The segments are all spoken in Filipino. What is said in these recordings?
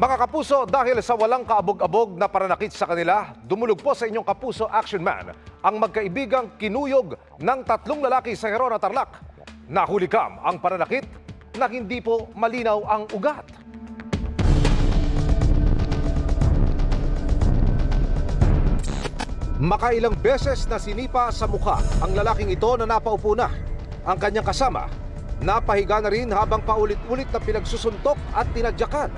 Mga kapuso, dahil sa walang kaabog-abog na pananakit sa kanila, dumulog po sa inyong Kapuso Action Man ang magkaibigang kinuyog ng tatlong lalaki sa Gerona, Tarlac. Nahulikam ang pananakit na hindi po malinaw ang ugat. Makailang beses na sinipa sa mukha ang lalaking ito na napaupo na. Ang kanyang kasama, napahiga na rin habang paulit-ulit na pinagsusuntok at tinadyakan.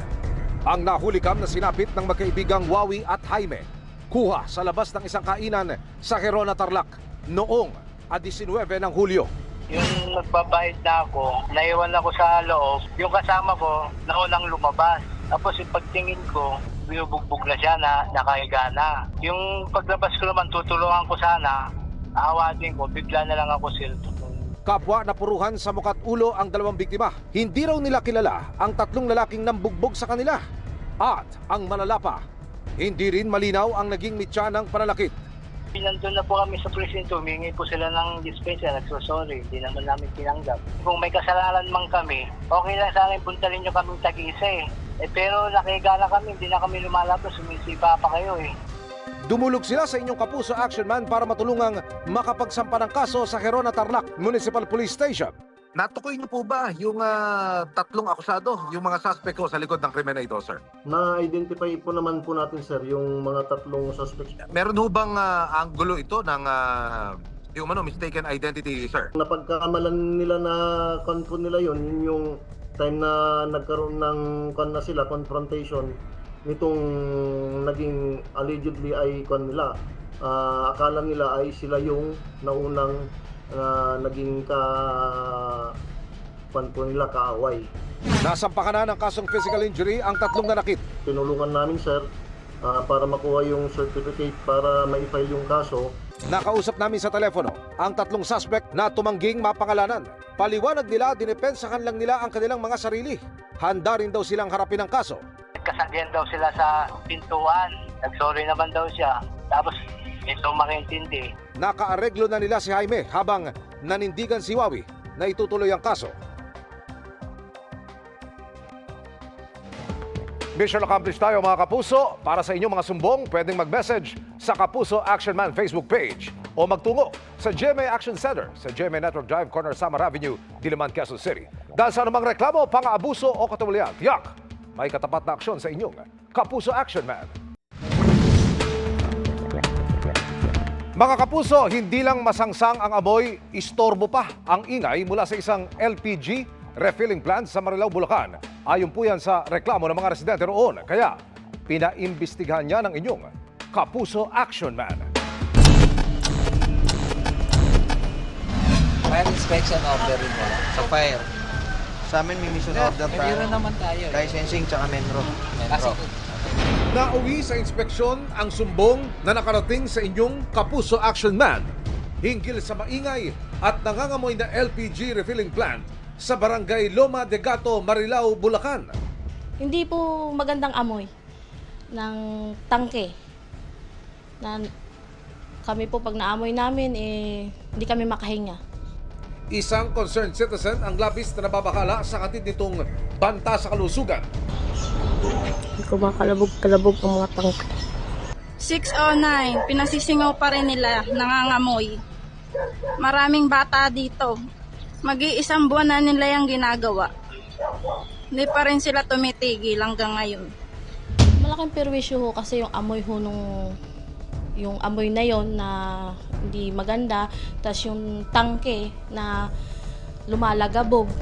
Ang nahulikam na sinapit ng magkaibigang Wawi at Jaime, kuha sa labas ng isang kainan sa Gerona, Tarlac noong 19 ng Hulyo. Yung nagbabayad na ako, naiwan ako sa loob. Yung kasama ko, naunang lumabas. Tapos yung pagtingin ko, binubugbog na siya na nakahiga na. Yung paglabas ko naman, tutulungan ko sana. Aawatin ko, bigla na lang ako silto. Kapwa napuruhan sa muka't ulo ang dalawang biktima. Hindi raw nila kilala ang tatlong lalaking nambugbog sa kanila. At ang malala pa, hindi rin malinaw ang naging mitya ng pananakit. Nandun na po kami sa presinto, humingi po sila ng dispensa, nagsosorry, hindi naman namin tinanggap. Kung may kasalanan man kami, okay lang sa akin, puntalin nyo kaming tag-isa pero nakihiga na kami, hindi na kami lumalabas, sumisipa pa kayo Dumulog sila sa inyong Kapuso Action Man para matulungang makapagsampa ng kaso sa Gerona, Tarlac Municipal Police Station. Natukoy niyo po ba yung tatlong akusado, yung mga suspect ko sa likod ng krimen na ito, sir? Na-identify po naman po natin, sir, yung mga tatlong suspects. Meron ho bang anggulo ito ng yung mistaken identity, sir? Napagkamalan nila na confront nila yun yung time na nagkaroon ng confrontation nitong naging allegedly ay nila. Akala nila ay sila yung naunang naging nila kaaway. Nasampakan na ng kasong physical injury ang tatlong nanakit. Tinulungan namin, sir, para makuha yung certificate para ma-file yung kaso. Nakausap namin sa telepono ang tatlong suspect na tumangging mapangalanan. Paliwanag nila, dinepensahan lang nila ang kanilang mga sarili. Handa rin daw silang harapin ang kaso. Kasabihan daw sila sa pintuan, nagsorry naman daw siya. Tapos ito makintindi. Nakaareglo na nila si Jaime habang nanindigan si Wawi na itutuloy ang kaso. Mission accomplished tayo mga kapuso. Para sa inyong mga sumbong, pwedeng mag-message sa Kapuso Action Man Facebook page o magtungo sa GMA Action Center sa GMA Network Drive, Corner Samar Avenue, Diliman, Quezon City. Dahil sa anumang reklamo, pang-aabuso o katuwalian, tiyak! May katapat na aksyon sa inyong Kapuso Action Man. Mga kapuso, hindi lang masangsang ang amoy, istorbo pa ang ingay mula sa isang LPG refilling plant sa Marilao, Bulacan. Ayon po yan sa reklamo ng mga residente roon. Kaya, pinaimbestigahan niya ng inyong Kapuso Action Man. Fire inspection order rin wala. Sa fire. Sa amin may mission order May meron naman tayo. licensing tsaka menro. Kasi Nauwi sa inspeksyon ang sumbong na nakarating sa inyong Kapuso Action Man hinggil sa maingay at nangangamoy na LPG refilling plant sa barangay Loma de Gato, Marilao, Bulacan. Hindi po magandang amoy ng tangke. Na kami po pag naamoy namin, hindi kami makahinga. Isang concerned citizen ang labis na nababahala sa hatid nitong banta sa kalusugan. Hindi ko makalabog-kalabog ang mga tangke. 6:09, pinasisingaw pa rin nila, nangangamoy. Maraming bata dito. Mag-iisang buwan na nila yung ginagawa. Hindi pa rin sila tumitigil hanggang ngayon. Malaking perwisyo ho kasi yung amoy ho yung amoy na yon na hindi maganda, tas yung tangke na lumalagabog.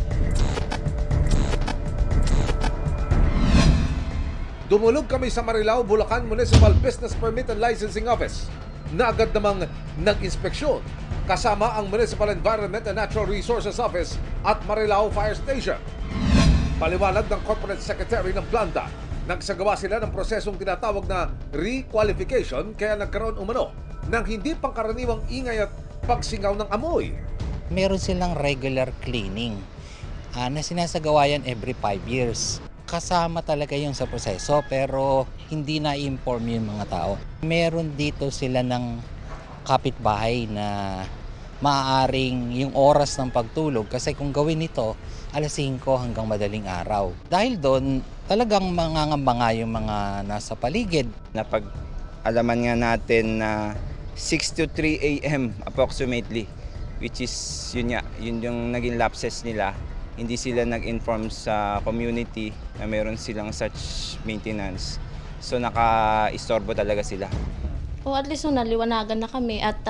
Dumulog kami sa Marilao, Bulacan Municipal Business Permit and Licensing Office na agad namang nag-inspeksyon kasama ang Municipal Environment and Natural Resources Office at Marilao Fire Station. Paliwanag ng Corporate Secretary ng planta, nagsagawa sila ng prosesong tinatawag na requalification kaya nagkaroon umano ng hindi pangkaraniwang ingay at pagsingaw ng amoy. meron silang regular cleaning na sinasagawa yan every 5 years. Kasama talaga yung sa proseso pero hindi na-inform yung mga tao. Meron dito sila ng kapitbahay na maaaring yung oras ng pagtulog kasi kung gawin ito alas 5 hanggang madaling araw. Dahil doon, talagang mangangamba nga yung mga nasa paligid. Napag-alaman nga natin na 6 to 3 a.m. approximately, which is yun yung naging lapses nila. Hindi sila nag-inform sa community na mayroon silang such maintenance. So naka-istorbo talaga sila. O at least naliwanagan na kami at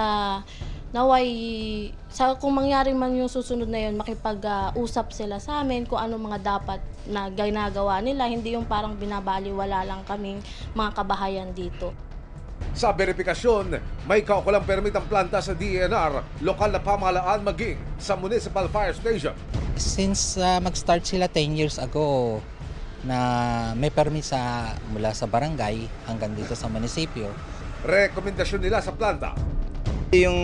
naway kung mangyari man yung susunod na yun, makipag-usap sila sa amin kung ano mga dapat na ginagawa nila, hindi yung parang binabaliwala lang kaming mga kabahayan dito. Sa verifikasyon, may kaukulang permit ang planta sa DENR, lokal na pamahalaan maging sa Municipal Fire Station. Since mag-start sila 10 years ago na may permit mula sa barangay hanggang dito sa munisipyo. Rekomendasyon nila sa planta. Yung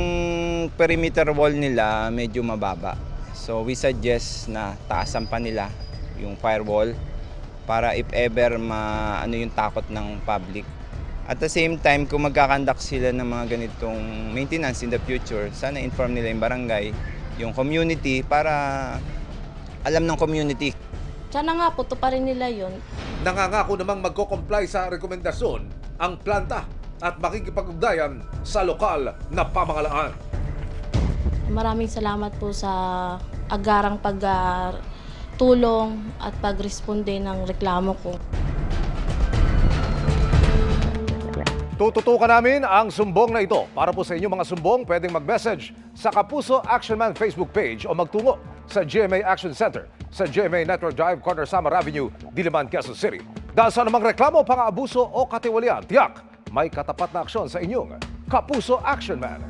perimeter wall nila medyo mababa. So we suggest na taasan pa nila yung firewall para if ever yung takot ng public. At the same time, kung magkakandak sila ng mga ganitong maintenance in the future, sana inform nila yung barangay, yung community, para alam ng community. Sana nga po, tuparin nila yun. Nangangako namang magko-comply sa rekomendasyon ang planta at makikipag-ugnayan sa lokal na pamahalaan. Maraming salamat po sa agarang pagtulong at pagresponde ng reklamo ko. Tututukan namin ang sumbong na ito. Para po sa inyong mga sumbong, pwedeng mag-message sa Kapuso Action Man Facebook page o magtungo sa GMA Action Center sa GMA Network Drive, Corner Samar Avenue, Diliman, Quezon City. Dahil sa namang reklamo, pang-aabuso o katiwalian, tiyak, may katapat na aksyon sa inyong Kapuso Action Man.